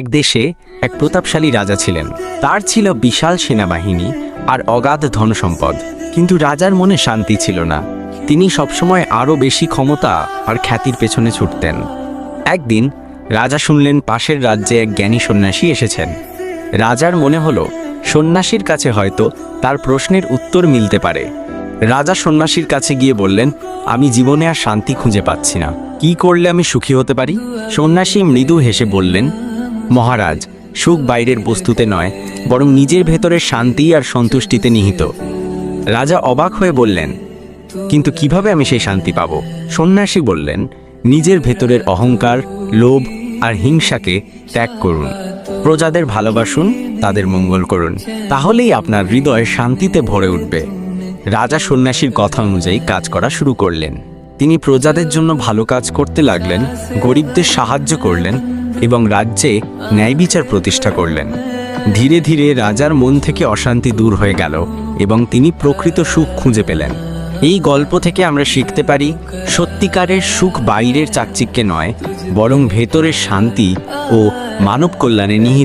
এক দেশে এক প্রতাপশালী রাজা ছিলেন। তার ছিল বিশাল সেনাবাহিনী আর অগাধ ধনসম্পদ, কিন্তু রাজার মনে শান্তি ছিল না। তিনি সবসময় আরও বেশি ক্ষমতা আর খ্যাতির পেছনে ছুটতেন। একদিন রাজা শুনলেন পাশের রাজ্যে এক জ্ঞানী সন্ন্যাসী এসেছেন। রাজার মনে হলো সন্ন্যাসীর কাছে হয়তো তার প্রশ্নের উত্তর মিলতে পারে। রাজা সন্ন্যাসীর কাছে গিয়ে বললেন, আমি জীবনে আর শান্তি খুঁজে পাচ্ছি না, কি করলে আমি সুখী হতে পারি? সন্ন্যাসী মৃদু হেসে বললেন, মহারাজ, সুখ বাইরের বস্তুতে নয়, বরং নিজের ভেতরের শান্তি আর সন্তুষ্টিতে নিহিত। রাজা অবাক হয়ে বললেন, কিন্তু কিভাবে আমি সেই শান্তি পাব? সন্ন্যাসী বললেন, নিজের ভেতরের অহংকার, লোভ আর হিংসাকে ত্যাগ করুন। প্রজাদের ভালোবাসুন, তাদের মঙ্গল করুন, তাহলেই আপনার হৃদয় শান্তিতে ভরে উঠবে। রাজা সন্ন্যাসীর কথা অনুযায়ী কাজ করা শুরু করলেন। তিনি প্রজাদের জন্য ভালো কাজ করতে লাগলেন, গরিবদের সাহায্য করলেন এবং রাজ্যে ন্যায় বিচার প্রতিষ্ঠা করলেন। ধীরে ধীরে রাজার মন থেকে অশান্তি দূর হয়ে গেল এবং তিনি প্রকৃত সুখ খুঁজে পেলেন। এই গল্প থেকে আমরা শিখতে পারি, সত্যিকারের সুখ বাইরের চাকচিক্যে নয়, বরং ভেতরের শান্তি ও মানব কল্যাণে নিহিত।